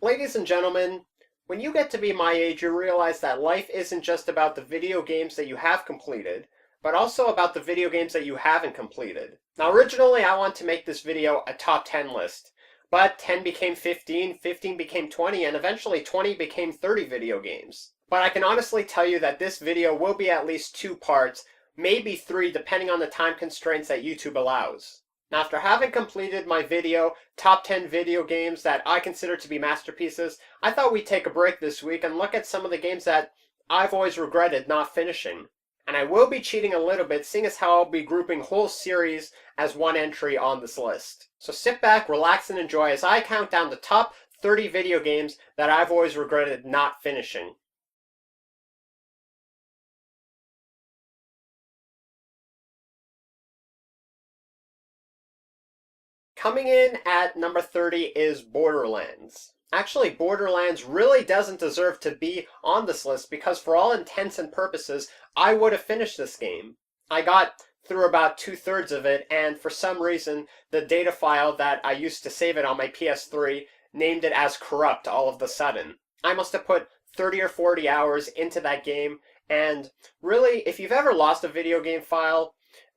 Ladies and gentlemen, when you get to be my age, you realize that life isn't just about the video games that you have completed, but also about the video games that you haven't completed. Now, originally, I wanted to make this video a top 10 list, but 10 became 15, 15 became 20, and eventually 20 became 30 video games. But I can honestly tell you that this video will be at least 2 parts, maybe 3, depending on the time constraints that YouTube allows. Now, after having completed my video, top 10 video games that I consider to be masterpieces, I thought we'd take a break this week and look at some of the games that I've always regretted not finishing. And I will be cheating a little bit, seeing as how I'll be grouping whole series as one entry on this list. So sit back, relax, and enjoy as I count down the top 30 video games that I've always regretted not finishing. Coming in at number 30 is Borderlands. Actually, Borderlands really doesn't deserve to be on this list because for all intents and purposes, I would have finished this game. I got through about 2/3 of it, and for some reason, the data file that I used to save it on my PS3 named it as corrupt all of a sudden. I must have put 30 or 40 hours into that game, and really, if you've ever lost a video game file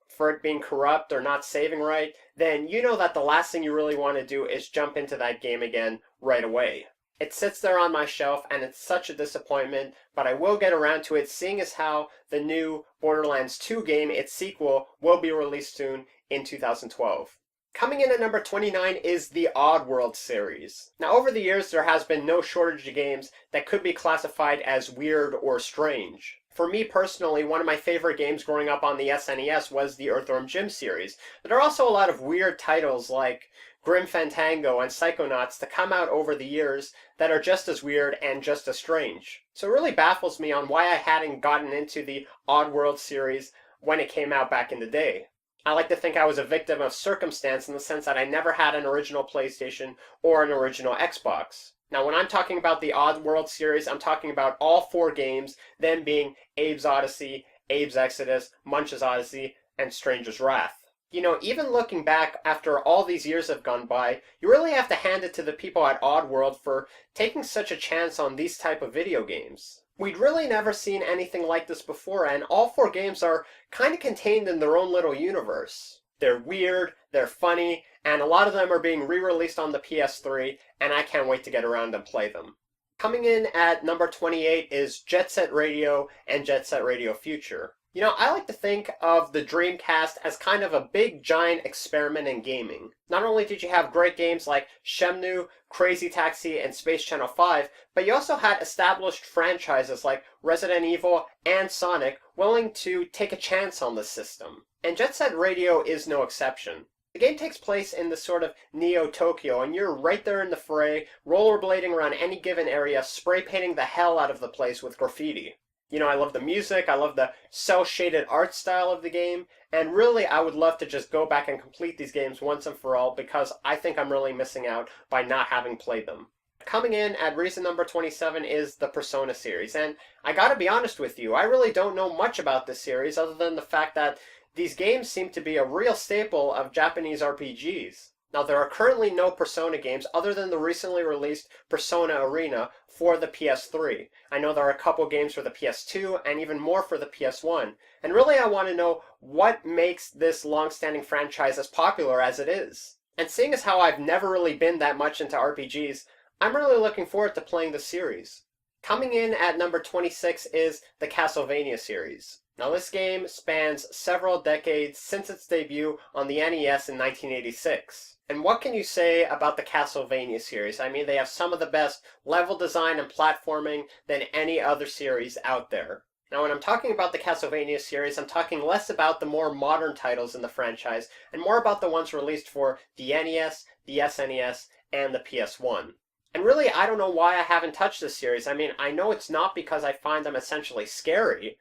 for it being corrupt or not saving right, then you know that the last thing you really want to do is jump into that game again right away. It sits there on my shelf and it's such a disappointment, but I will get around to it, seeing as how the new Borderlands 2 game, its sequel, will be released soon in 2012. Coming in at number 29 is the ODDWORLD series. Now, over the years, there has been no shortage of games that could be classified as weird or strange. For me personally, one of my favorite games growing up on the SNES was the Earthworm Jim series. But there are also a lot of weird titles like Grim Fandango and Psychonauts to come out over the years that are just as weird and just as strange. So it really baffles me on why I hadn't gotten into the ODDWORLD series when it came out back in the day. I like to think I was a victim of circumstance in the sense that I never had an original PlayStation or an original Xbox. Now, when I'm talking about the ODDWORLD series, I'm talking about all 4 games, them being Abe's Odyssey, Abe's Exodus, Munch's Odyssey, and Stranger's Wrath. You know, even looking back after all these years have gone by, you really have to hand it to the people at ODDWORLD for taking such a chance on these type of video games. We'd really never seen anything like this before, and all 4 games are kind of contained in their own little universe. They're weird, they're funny, and a lot of them are being re-released on the PS3, and I can't wait to get around and play them. Coming in at number 28 is Jet Set Radio and Jet Set Radio Future. You know, I like to think of the Dreamcast as kind of a big giant experiment in gaming. Not only did you have great games like Shenmue, Crazy Taxi, and Space Channel 5, but you also had established franchises like Resident Evil and Sonic willing to take a chance on the system. And Jet Set Radio is no exception. The game takes place in the sort of Neo-Tokyo, and you're right there in the fray, rollerblading around any given area, spray painting the hell out of the place with graffiti. You know, I love the music, I love the cel-shaded art style of the game, and really I would love to just go back and complete these games once and for all because I think I'm really missing out by not having played them. Coming in at reason number 27 is the Persona series, and I gotta be honest with you, I really don't know much about this series other than the fact that these games seem to be a real staple of Japanese RPGs. Now, there are currently no Persona games other than the recently released Persona Arena for the PS3. I know there are a couple games for the PS2 and even more for the PS1. And really I want to know what makes this long-standing franchise as popular as it is. And seeing as how I've never really been that much into RPGs, I'm really looking forward to playing the series. Coming in at number 26 is the Castlevania series. Now, this game spans several decades since its debut on the NES in 1986. And what can you say about the Castlevania series? I mean, they have some of the best level design and platforming than any other series out there. Now, when I'm talking about the Castlevania series, I'm talking less about the more modern titles in the franchise, and more about the ones released for the NES, the SNES, and the PS1. And really, I don't know why I haven't touched this series. I mean, I know it's not because I find them essentially scary,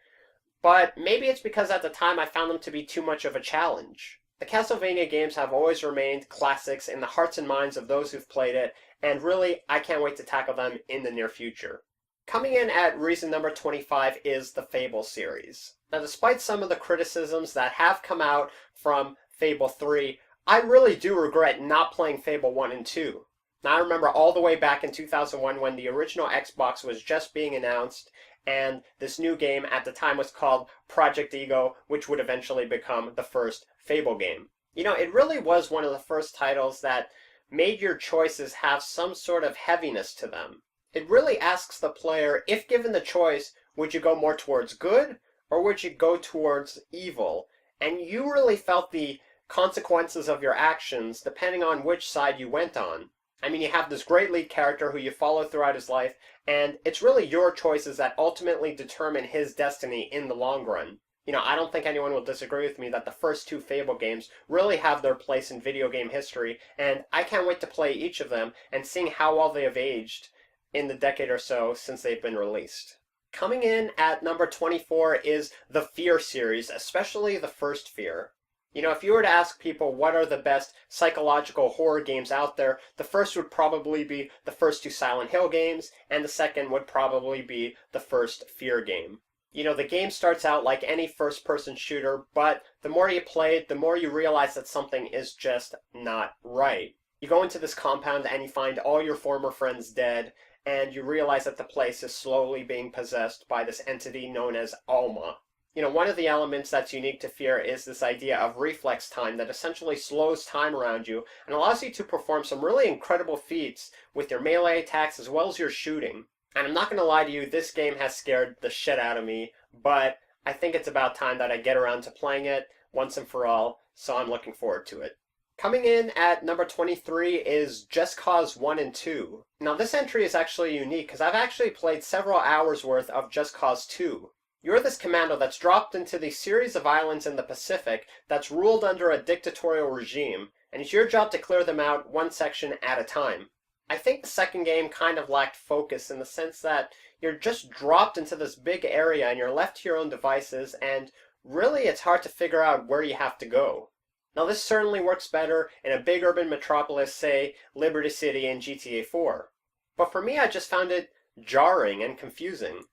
but maybe it's because at the time I found them to be too much of a challenge. The Castlevania games have always remained classics in the hearts and minds of those who've played it, and really, I can't wait to tackle them in the near future. Coming in at reason number 25 is the FABLE series. Now, despite some of the criticisms that have come out from Fable 3, I really do regret not playing Fable 1 and 2. Now, I remember all the way back in 2001 when the original Xbox was just being announced, and this new game at the time was called Project Ego, which would eventually become the first Fable game. You know, it really was one of the first titles that made your choices have some sort of heaviness to them. It really asks the player, if given the choice, would you go more towards good or would you go towards evil? And you really felt the consequences of your actions depending on which side you went on. I mean, you have this great lead character who you follow throughout his life, and it's really your choices that ultimately determine his destiny in the long run. You know, I don't think anyone will disagree with me that the first two Fable games really have their place in video game history, and I can't wait to play each of them and seeing how well they have aged in the decade or so since they've been released. Coming in at number 24 is the F.E.A.R. series, especially the first F.E.A.R. You know, if you were to ask people what are the best psychological horror games out there, the first would probably be the first two Silent Hill games, and the second would probably be the first F.E.A.R. game. You know, the game starts out like any first-person shooter, but the more you play it, the more you realize that something is just not right. You go into this compound and you find all your former friends dead, and you realize that the place is slowly being possessed by this entity known as Alma. You know, one of the elements that's unique to F.E.A.R. is this idea of reflex time that essentially slows time around you and allows you to perform some really incredible feats with your melee attacks as well as your shooting. And I'm not going to lie to you, this game has scared the shit out of me, but I think it's about time that I get around to playing it once and for all, so I'm looking forward to it. Coming in at number 23 is Just Cause 1 and 2. Now this entry is actually unique because I've actually played several hours worth of Just Cause 2. You're this commando that's dropped into the series of islands in the Pacific that's ruled under a dictatorial regime, and it's your job to clear them out one section at a time. I think the second game kind of lacked focus in the sense that you're just dropped into this big area and you're left to your own devices, and really it's hard to figure out where you have to go. Now this certainly works better in a big urban metropolis, say Liberty City in GTA 4. But for me, I just found it jarring and confusing.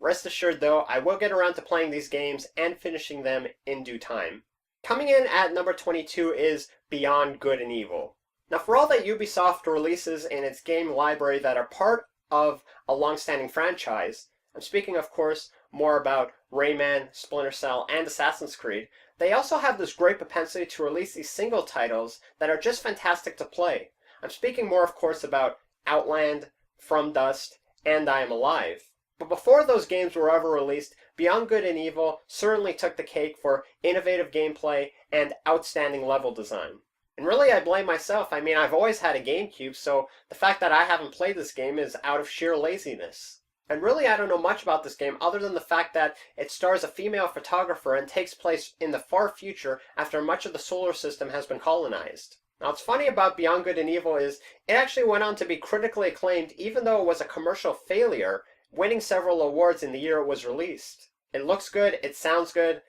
Rest assured though, I will get around to playing these games and finishing them in due time. Coming in at number 22 is Beyond Good and Evil. Now for all that Ubisoft releases in its game library that are part of a long-standing franchise, I'm speaking of course more about Rayman, Splinter Cell, and Assassin's Creed, they also have this great propensity to release these single titles that are just fantastic to play. I'm speaking more of course about Outland, From Dust, and I Am Alive. But before those games were ever released, Beyond Good and Evil certainly took the cake for innovative gameplay and outstanding level design. And really, I blame myself. I mean, I've always had a GameCube, so the fact that I haven't played this game is out of sheer laziness. And really, I don't know much about this game other than the fact that it stars a female photographer and takes place in the far future after much of the solar system has been colonized. Now, what's funny about Beyond Good and Evil is it actually went on to be critically acclaimed even though it was a commercial failure, winning several awards in the year it was released. It looks good, it sounds good,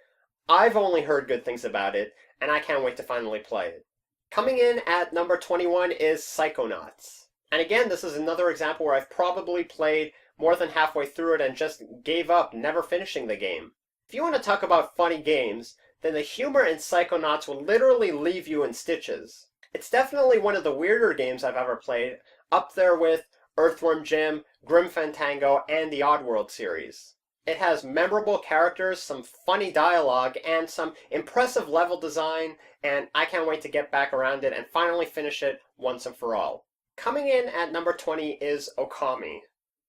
I've only heard good things about it, and I can't wait to finally play it. Coming in at number 21 is PSYCHONAUTS. And again, this is another example where I've probably played more than halfway through it and just gave up, never finishing the game. If you want to talk about funny games, then the humor in PSYCHONAUTS will literally leave you in stitches. It's definitely one of the weirder games I've ever played, up there with Earthworm Jim, Grim Fandango, and the ODDWORLD series. It has memorable characters, some funny dialogue, and some impressive level design, and I can't wait to get back around it and finally finish it once and for all. Coming in at number 20 is Okami.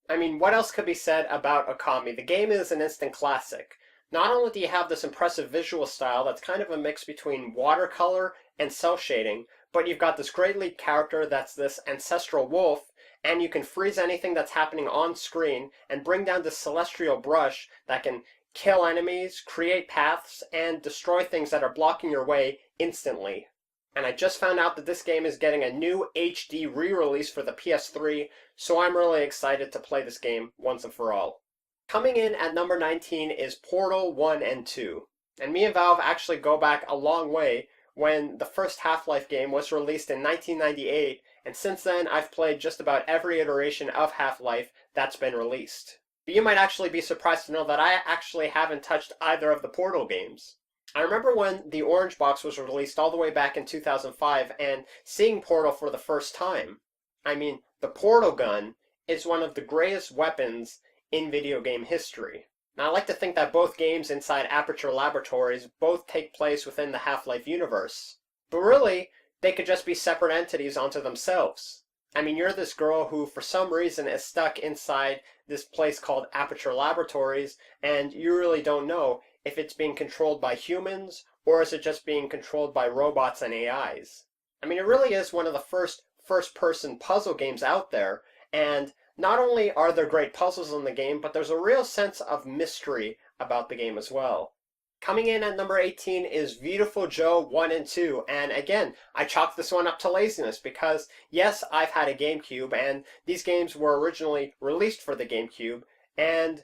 I mean, what else could be said about Okami? The game is an instant classic. Not only do you have this impressive visual style that's kind of a mix between watercolor and cel shading, but you've got this great lead character that's this ancestral wolf, and you can freeze anything that's happening on screen and bring down this celestial brush that can kill enemies, create paths, and destroy things that are blocking your way instantly. And I just found out that this game is getting a new HD re-release for the PS3, so I'm really excited to play this game once and for all. Coming in at number 19 is Portal 1 and 2. And me and Valve actually go back a long way when the first Half-Life game was released in 1998, and since then I've played just about every iteration of Half-Life that's been released. But you might actually be surprised to know that I actually haven't touched either of the Portal games. I remember when the Orange Box was released all the way back in 2005 and seeing Portal for the first time. I mean, the portal gun is one of the greatest weapons in video game history. Now, I like to think that both games inside Aperture Laboratories both take place within the Half-Life universe. But really, they could just be separate entities unto themselves. I mean, you're this girl who, for some reason, is stuck inside this place called Aperture Laboratories, and you really don't know if it's being controlled by humans, or is it just being controlled by robots and AIs. I mean, it really is one of the first-person puzzle games out there, and not only are there great puzzles in the game, but there's a real sense of mystery about the game as well. Coming in at number 18 is Viewtiful Joe 1 and 2, and again, I chalk this one up to laziness because, yes, I've had a GameCube, and these games were originally released for the GameCube, and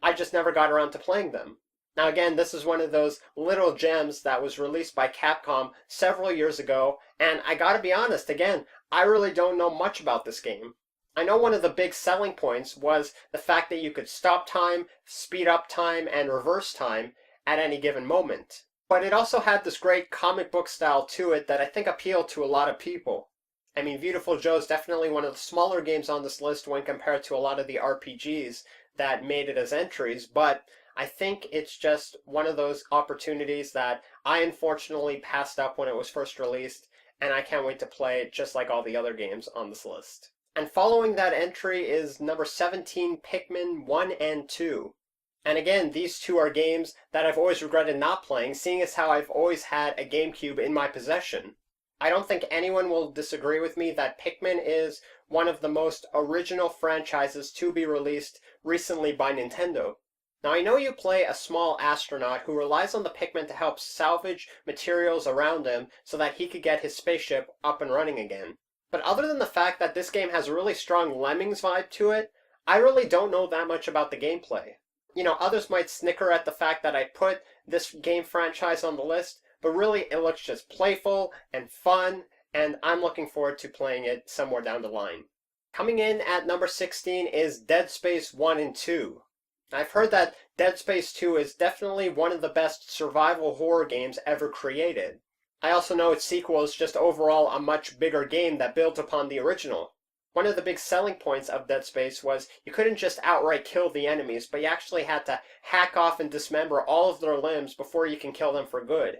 I just never got around to playing them. Now again, this is one of those little gems that was released by Capcom several years ago, and I gotta be honest, again, I really don't know much about this game. I know one of the big selling points was the fact that you could stop time, speed up time, and reverse time at any given moment. But it also had this great comic book style to it that I think appealed to a lot of people. I mean, Viewtiful Joe is definitely one of the smaller games on this list when compared to a lot of the RPGs that made it as entries, but I think it's just one of those opportunities that I unfortunately passed up when it was first released, and I can't wait to play it just like all the other games on this list. And following that entry is number 17, Pikmin 1 and 2. And again, these two are games that I've always regretted not playing, seeing as how I've always had a GameCube in my possession. I don't think anyone will disagree with me that Pikmin is one of the most original franchises to be released recently by Nintendo. Now, I know you play a small astronaut who relies on the Pikmin to help salvage materials around him so that he could get his spaceship up and running again. But other than the fact that this game has a really strong Lemmings vibe to it, I really don't know that much about the gameplay. You know, others might snicker at the fact that I put this game franchise on the list, but really it looks just playful and fun, and I'm looking forward to playing it somewhere down the line. Coming in at number 16 is Dead Space 1 and 2. I've heard that Dead Space 2 is definitely one of the best survival horror games ever created. I also know its sequel is just overall a much bigger game that built upon the original. One of the big selling points of Dead Space was you couldn't just outright kill the enemies, but you actually had to hack off and dismember all of their limbs before you can kill them for good.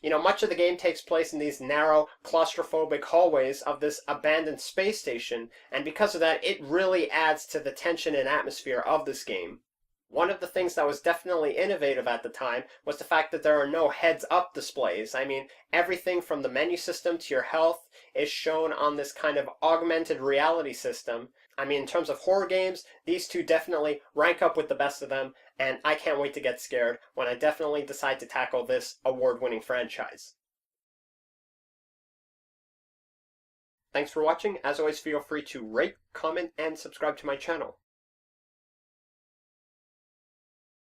You know, much of the game takes place in these narrow, claustrophobic hallways of this abandoned space station, and because of that, it really adds to the tension and atmosphere of this game. One of the things that was definitely innovative at the time was the fact that there are no heads-up displays. I mean, everything from the menu system to your health is shown on this kind of augmented reality system. I mean, in terms of horror games, these two definitely rank up with the best of them, and I can't wait to get scared when I definitely decide to tackle this award-winning franchise. Thanks for watching. As always, feel free to rate, comment, and subscribe to my channel.